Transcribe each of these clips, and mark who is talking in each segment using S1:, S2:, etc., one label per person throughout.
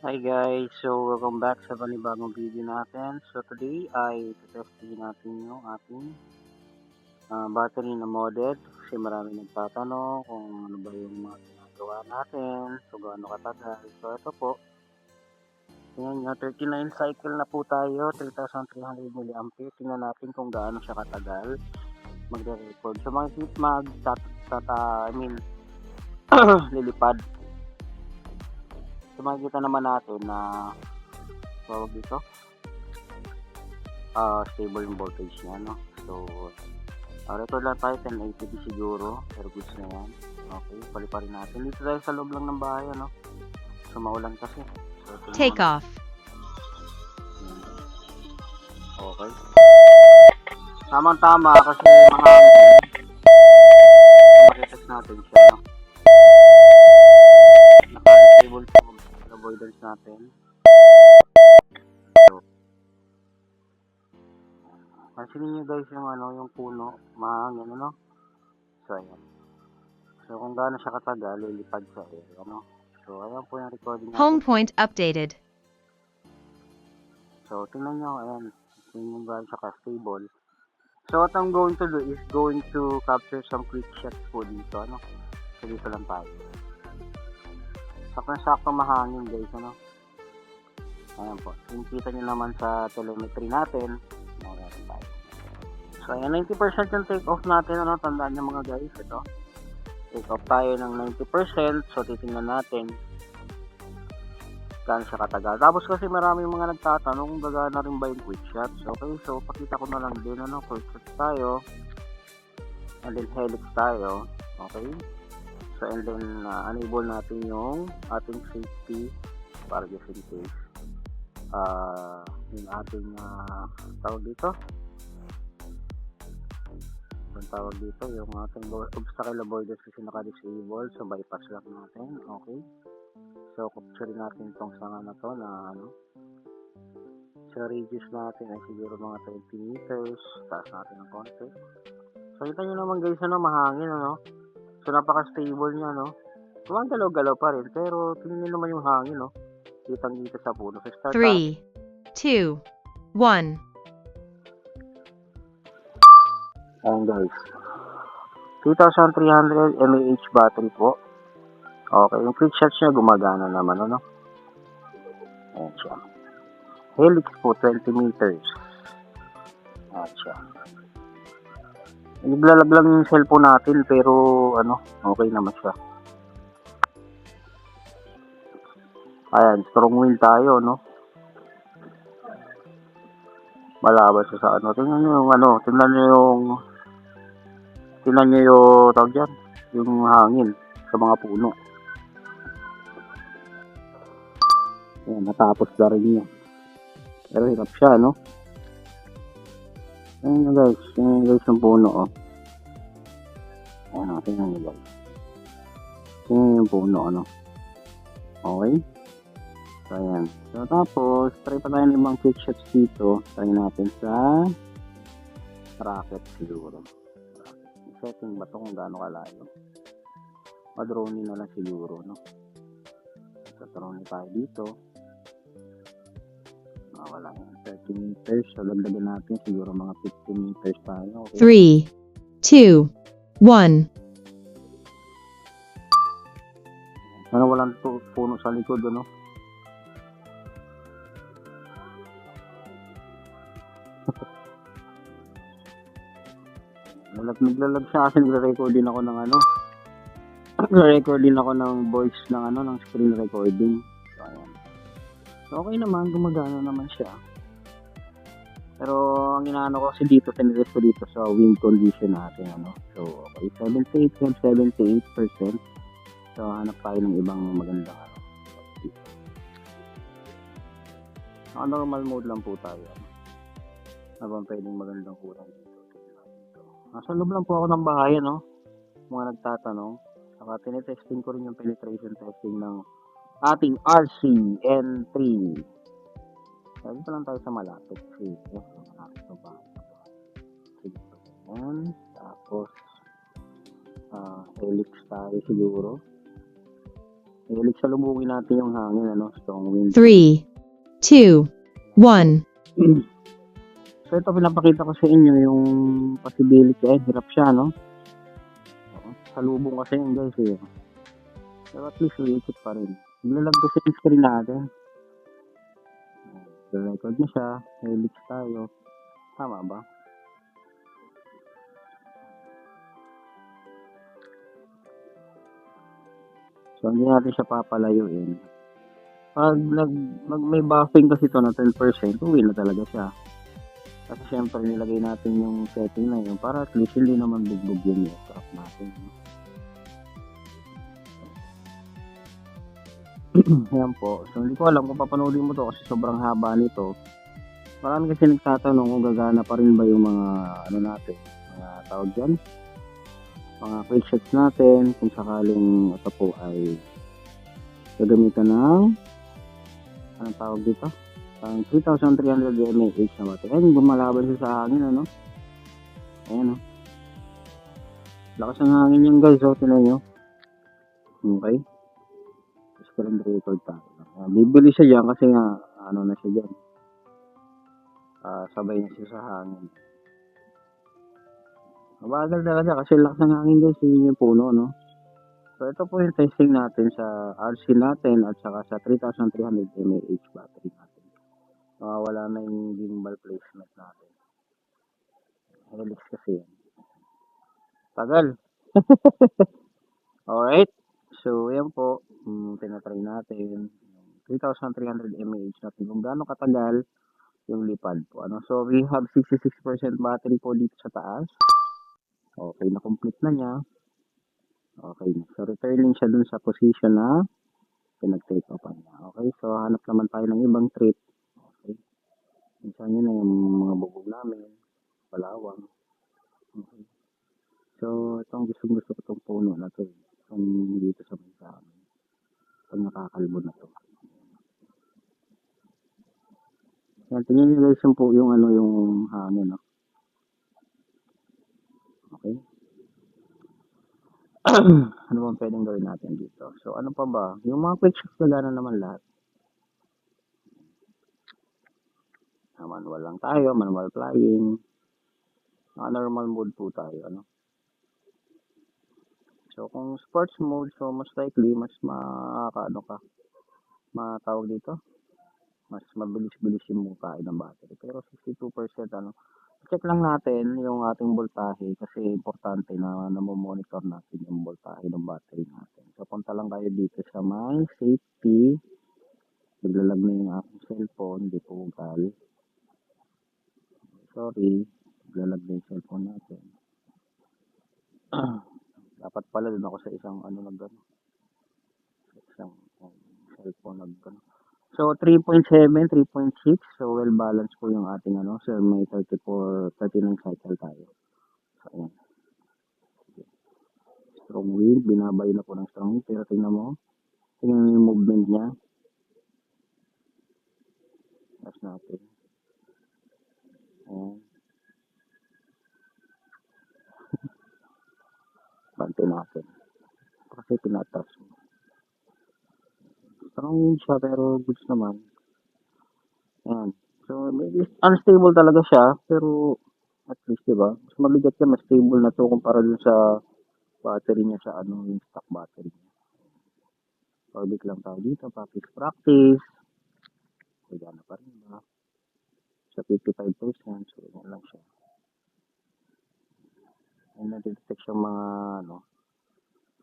S1: Hi guys, so welcome back sa panibagong video natin. So today ay testing natin yung ating battery na modded kasi marami nagtatanong kung ano ba yung mga ginagawa natin, so gaano katagal. So ito po, tingnan nyo, 39 cycle na po tayo, 3,300 mAh. Tingnan natin kung gaano siya katagal magre-record. So lilipad. So makikita naman natin na tawag dito, stable yung voltage niya, no? So record lang tayo, 1080p siguro, pero goods na yan. Okay, paliparin natin. Dito tayo sa loob lang ng bahay, ano? So maulan kasi. So
S2: Take off.
S1: Okay. Tamang-tama kasi mahangin. Marites natin siya, no? Naka-disable sa avoidance natin. So, pansinin nyo guys yung yung puno, mahangin, ano? So ayan. So kung gaano siya katagal, lilipad siya ano? So ayan po yung recording natin.
S2: Home point updated.
S1: So tingnan nyo, ayan. Tingnan nyo gaano siya ka-stable. So what I'm going to do is going to capture some quick shots po dito, ano? So dito lang tayo. Sakto mahangin guys, ano? Ayan po. Kita nyo naman sa telemetry natin. Meron tayo. So ayan, 90% yung take off natin, ano? Tandaan nyo mga guys, ito. Take off tayo ng 90%. So titingnan natin gaano siya katagal. Tapos kasi maraming mga nagtatanong kung gagana rin ba yung quick shots. Okay, so pakita ko na lang din, ano? Quick shots tayo. And then helix tayo. Okay. So and then enable natin yung ating safety para just in case yung ating tawag dito yung ating obstacle avoidance kasi naka-disable, so bypass lang natin. Okay, so capture natin itong sanga na to na sa radius natin ay siguro mga 20 meters. Taas natin ng konti. So kita nyo naman guys, mahangin, so napaka-stable niya, gumagalaw-galaw pa rin, pero tingnan nyo naman yung hangin, kitang-kita sa puno. So start
S2: 3, 2, 1.
S1: Ayan guys, 2,300 mAh battery po. Okay, yung quick shots niya gumagana naman, ayan siya. Helix po, 20 meters. Ayan siya. Naglalag lang yung cellphone natin, pero okay naman siya. Ayan, strong wind tayo, malabas sa tingnan nyo yung tingnan nyo yung tawag dyan, yung hangin sa mga puno. Ayan, natapos na rin niya, pero hirap siya, ayan guys yung puno, ayan, tingnan nyo guys, tingnan yung puno, okay. So ayan, so tapos try pa tayo ng ibang quick shots dito. Try natin sa rocket siguro. Setting ba ito kung gaano kalayo? Drone na lang siguro, so drone tayo dito. Wala yan, 30 meters. So lagdagan natin siguro mga 50 meters tayo. Okay?
S2: 3, 2, 1.
S1: Sana walang puno sa likod, naglalag siya kasi nagre-record din ako ng nagre-record din ako ng voice ng screen recording. So ayan. So okay naman, gumagana naman siya. Pero ang inaano ko kasi dito, tinitest ko dito sa wind condition natin, So okay, 78%. So hanap tayo ng ibang magandang normal mode lang po tayo. Habang pwedeng magandang kulay dito. Nasa loob lang po ako ng bahay, mga nagtatanong. Saka tinetesting ko rin yung penetration testing ng ating RCN3. So, dito lang tayo sa malapit. Sige, malapit sa bahay. Sige, yan. Tapos, helix tayo siguro. Hilig salubungin natin yung hangin, ano, strong wind.
S2: 3, 2, 1.
S1: So ito pinapakita ko sa inyo yung possibility. Ay, hirap siya, no? Oo, salubong kasi yun guys eh. Pero at least uliikot pa rin. Nilalag ko sa screen natin. Record na siya. Helix tayo. Tama ba? So hindi natin siya papalayuin. Pag may buffing kasi ito na 10%, uwi na talaga siya. Kasi syempre nilagay natin yung setting na yun para at least hindi naman bugbog yung aircraft natin. Ayan po. So hindi ko alam kung papanoodin mo to kasi sobrang haba nito. Marami kasi nagtatanong kung gagana pa rin ba yung mga ano natin, mga tawag dyan, mga quick shots natin kung sakaling ito po ay gagamitan ng anong tawag dito? Ang 3,300 mAh na battery. Ayun, gumalaban siya sa hangin, ano? Ayan, oh. Lakas ng hangin yung guys, oh. Tinan nyo. Okay. Screen record tayo. Bibili siya dyan kasi nga, ano na siya dyan. Sabay na siya sa hangin. Mabagal talaga kasi lakas ng hangin guys, yun yung puno, no? So, ito po yung testing natin sa RC natin at saka sa 3,300 mAh battery natin. Wala na yung gimbal placement natin. Helix kasi yan. Tagal. Alright. So, yan po. Tinatry natin. 3,300 mAh natin. Kung gaano katagal yung lipad po. Ano? So, we have 66% battery po dito sa taas. Okay, na-complete na niya. Okay na. So, returning siya dun sa position na pinag-take off niya. Okay, so hanap naman tayo ng ibang trip. Okay. Minsan yun na yung mga bubog namin. Palawang. Okay. So, itong gusto ko itong puno na to. Itong dito sa may sa amin. Itong nakakalbo na to. Yan, tingnan nyo guys yung ano yung hangin, no? Okay. Ano bang pwedeng gawin natin dito? So, ano pa ba? Yung mga quick shots gagana naman lahat. Manual lang tayo, manual flying. Normal mode po tayo, ano? So, kung sports mode, so mas likely, mas makakaano ka, matawag dito, mas mabilis-bilis yung mukha ng battery. Pero 62%, ano, check lang natin yung ating voltahe kasi importante na namomonitor natin yung voltahe ng battery natin. So, punta lang tayo dito sa my safety. Naglalag na yung aking cellphone, di po ugal. Sorry, naglalag na yung cellphone natin. Dapat pala dun ako sa isang ano na gano'n. Sa isang cellphone na gano'n. So, 3.7, 3.6. So, well balanced po yung ating ano. So, may 39 cycle tayo. So, ayan. Strong wind. Binabayo na po ng strong wind. Pero tingnan mo. Tingnan mo yung movement niya. Tapos natin. Ayan. Bante natin. Kasi pinatas mo. Strong wind siya pero goods naman. Ayan. So, maybe unstable talaga siya. Pero at least, diba? Mas mabigat siya. Mas stable na to kumpara dun sa battery niya sa ano, yung stock battery niya. Orbit lang tayo dito. Practice. Kaya na pa rin ba? Sa 55%. So, yan lang siya. Ayan na-detect yung mga ano.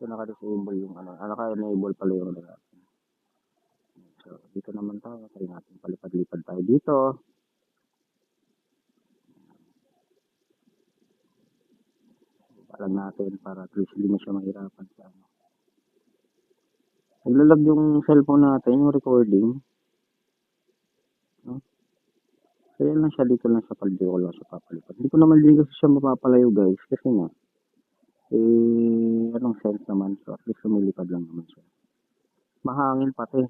S1: So, naka-disable yung ano. Naka-enable pala yung ano natin. So, dito naman tayo. Kaya natin palipad-lipad tayo dito. Alam natin para at least hindi na siya mahirapan sa ano. Naglalag yung cellphone natin, yung recording. No? So, yan lang siya. Dito lang sa paldi ko lang siya papalipad. Hindi ko naman din kasi siya mapapalayo guys. Kasi nga, anong sense naman. So, at least lumilipad lang naman siya. Mahangin pati.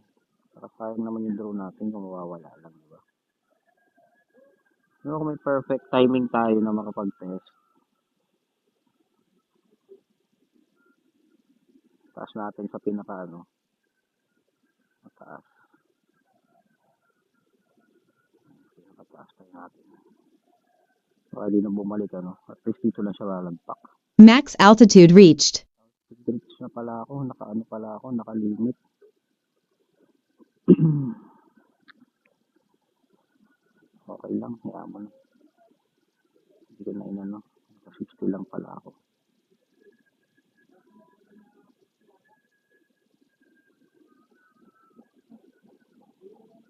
S1: Saka sayang naman yung drone natin kung mawawala lang, diba? Pero kung may perfect timing tayo na makapag-test, taas natin sa pinaka ano, Taas. Pinakataas tayo natin. Baka di na bumalik, ano? At least dito na siya lalagpak.
S2: Max altitude reached.
S1: Diretso na pala ako, nakalimit. Okay lang, hayaan mo na. Hindi ko na inano. 60 lang pala ako.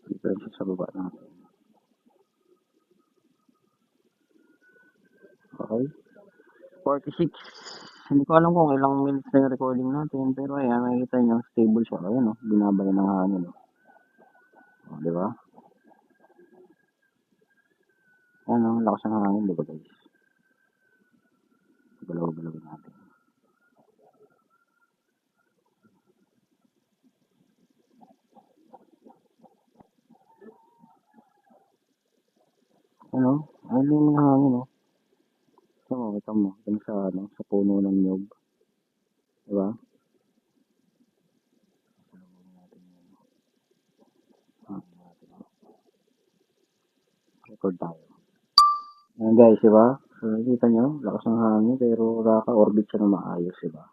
S1: Dito siya sa baba natin. Okay. 46. Hindi ko alam kung ilang minutes na yung recording natin. Pero ayan, makikita nyo, stable siya. Ayan o, binabay ng hangin o. O, di ba? Ayan o, lakas ng hangin, di ba guys? Galaw-galawin natin. Ano? Ayun yung hangin o. Kita mo, dun sa puno ng nyog. Di ba? Record tayo. Ayan guys, di ba? So, nakikita nyo, lakas ng hangin, pero nakaka-orbit siya na maayos, di ba?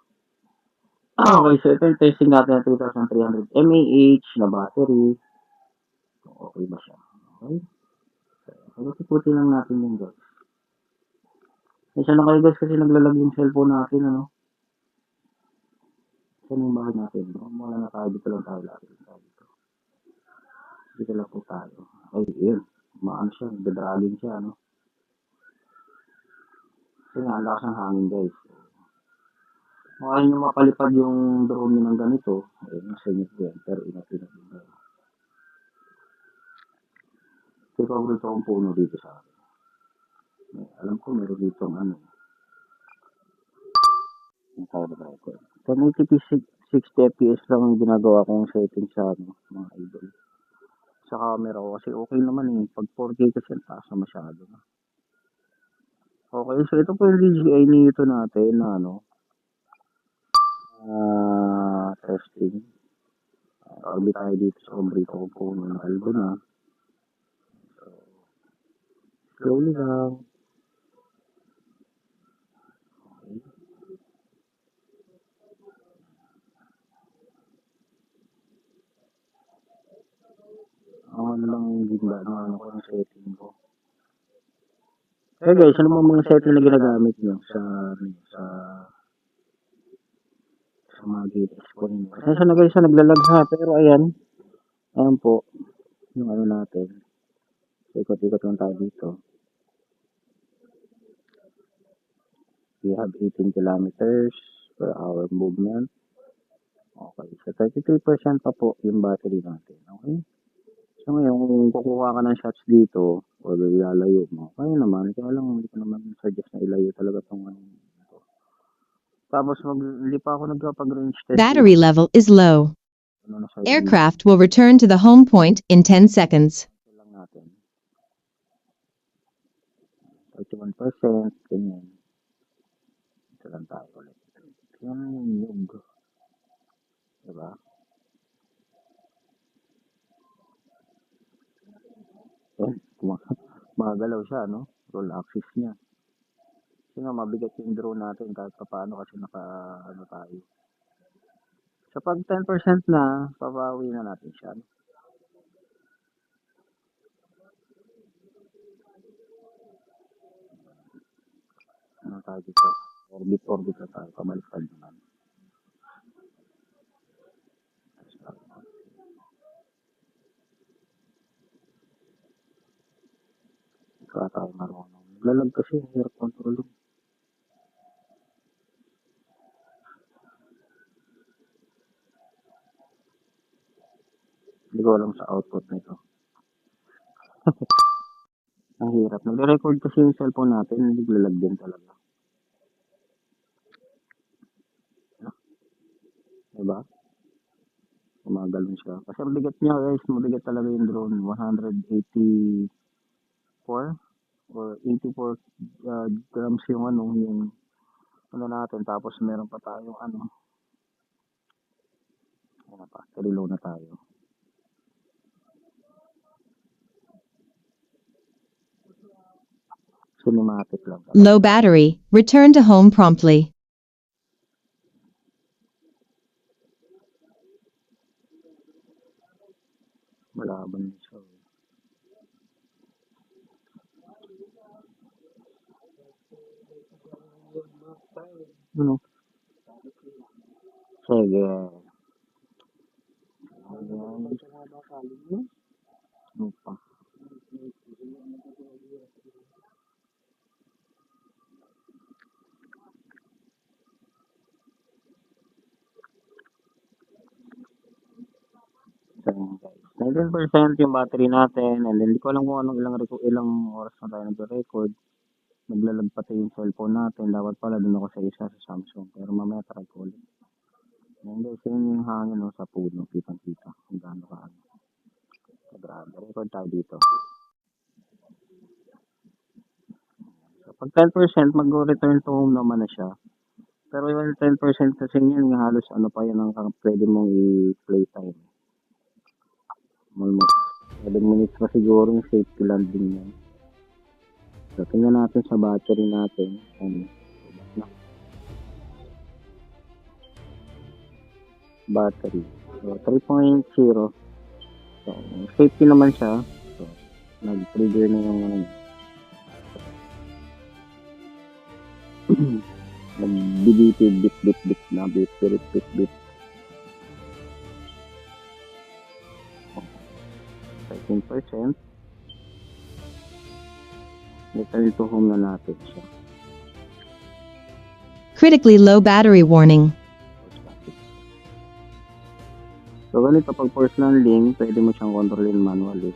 S1: Okay, so ito yung testing natin ng 2300 mAh na battery. Okay ba siya? Okay. So, puti lang natin yung guys. Isa na kayo guys kasi naglalag yung cellphone natin, ano? Saan yung bakit natin? Wala na tayo, dito lang tayo lagi. Dito lang po tayo. Ay, yun. Maano siya, nagdadragging siya, ano? Kasi nga, ang lakas ng hangin guys. Kaya nyo mapalipad yung drone nyo ng ganito, eh, nasa inyo po yan, pero ingat-ingat nyo kayo. Kasi paborito akong puno dito sa akin. Alam ko meron dito ang ano. Yung cyber record. 1080p 60 fps lang ang ginagawa kong setting sa ano, mga idol. Sa camera ko kasi okay naman eh. Pag 4K kasi ang taas na masyado na. Okay, so ito po yung DJI Neo natin na ano. Testing. Orbit tayo dito sa paborito kong puno ng Aldo na. So, slowly lang. Ano lang yung ganda ng ano ko ng setting ko. Hey guys, ano mo mga setting na ginagamit nyo sa mga gates ko ninyo? Kasi na guys, naglalag ha, pero ayan po, yung ano natin. Ikot-ikot lang tayo dito. We have 18 kilometers per hour movement. Okay, so 33% pa po yung battery natin. Okay? So ngayon, kung kukuha ka ng shots dito, o lalayo mo, kaya naman, kaya lang hindi ko naman suggest na ilayo talaga itong ano. Tapos hindi pa ako nagkapag-range test.
S2: Battery level is low.
S1: Ano na sa
S2: Aircraft will return to the home point in 10 seconds.
S1: ito lang natin. 31%, ganyan. Ito lang tayo ulit. Yan yung yug. Diba? Eh, magalaw siya, no? Roll axis niya. Kasi nga, mabigat yung drone natin kahit pa paano kasi ano tayo. So, pag 10% na, pabawi na natin siya. Ano tayo dito? Orbit na tayo. Pabaliktad naman. Kaya tayo marunong. Lalag kasi, air control. Hindi ko alam sa output nito. Ang hirap. Nagre-record kasi yung cellphone natin, hindi lalag din talaga. Diba? Gumagalon siya. Kasi ang bigat niya guys, mabigat talaga yung drone. 184 or 84 grams yung ano natin. Tapos meron pa tayong ano. Ano pa, reload na tayo. cinematic lang.
S2: Low battery. Return to home promptly.
S1: Malaban siya. Ano? Sige. Ano pa? So, yun, guys. 19% yung battery natin, and then hindi ko alam kung anong ilang oras na tayo nag-record. Naglalag pati yung cellphone natin. Dapat pala dun ako sa isa sa Samsung. Pero mamaya try ko ulit. Ayan guys, yun yung hangin sa puno. Kitang-kita. Kung gaano ka ano. Grabe. Record tayo dito. So, pag 10%, mag-return to home naman na siya. Pero yung 10% kasi yun, halos ano pa yun ang pwede mong i-play time. Almost 7 minutes pa siguro yung safety landing yan. So, tingnan natin sa battery natin. Battery. So, 3.0. So, safety naman siya. So, nag-trigger na yung ano. Nag-bit na. Bit. 13%. Return to home na natin siya.
S2: Critically low battery warning.
S1: So, ganito pag force landing, pwede mo siyang controlin manually.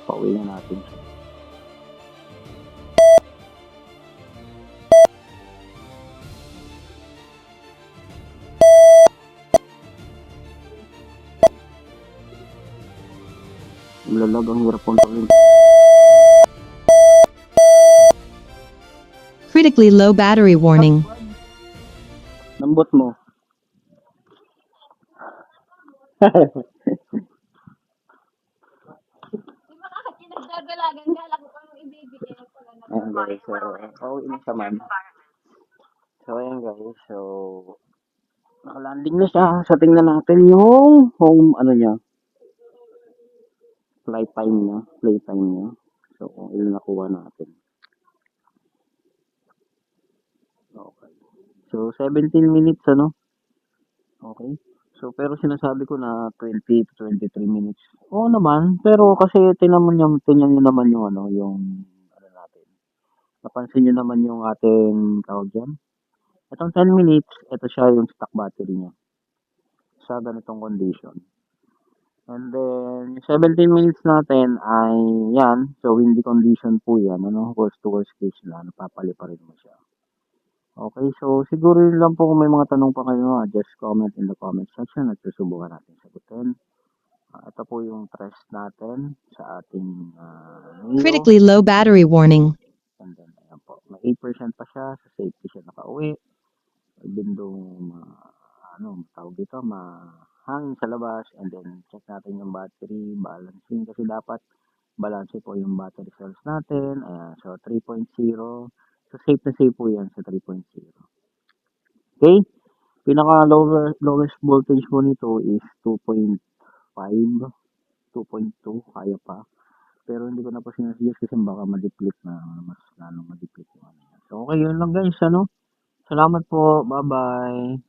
S1: Pauwi na natin siya. Lalag ang hirap controlin.
S2: Critically low battery warning.
S1: Lambot mo. Ayan guys, so pauwi na siya man. So ayan guys, so nakalanding na siya. So tingnan natin yung home ano niya. Playtime niya. So kung ilan nakuha natin. Okay. So 17 minutes ano. Okay. So pero sinasabi ko na 20 to 23 minutes. Oo naman, pero kasi tingnan niyo naman yung ano, yung ano natin. Napansin niyo naman yung ating tawag diyan. Itong 10 minutes, ito siya yung stock battery niya. Sa ganitong condition. And then, yung 17 minutes natin ay yan. So, windy condition po yan. Ano, worst to worst case na. Napapali pa rin mo siya. Okay, so siguro yun lang po kung may mga tanong pa kayo. Just comment in the comment section at susubukan natin sagutin. Ito po yung test natin sa ating Neo.
S2: Critically low battery warning.
S1: And then, ayan po. May 8% pa siya. Sa safety siya nakauwi. Even though, tawag dito, mahangin sa labas. And then, check natin yung battery balancing. Kasi dapat balance po yung battery cells natin. Ayan, so 3.0. So, safe na safe po yan sa 3.0. Okay? Pinaka lowest voltage po nito is 2.5. 2.2. Kaya pa. Pero hindi ko na po sinasuggest kasi baka ma-deplete na. Mas lalong ma-deplete yung ano. So, okay, yun lang guys. Salamat po. Bye-bye.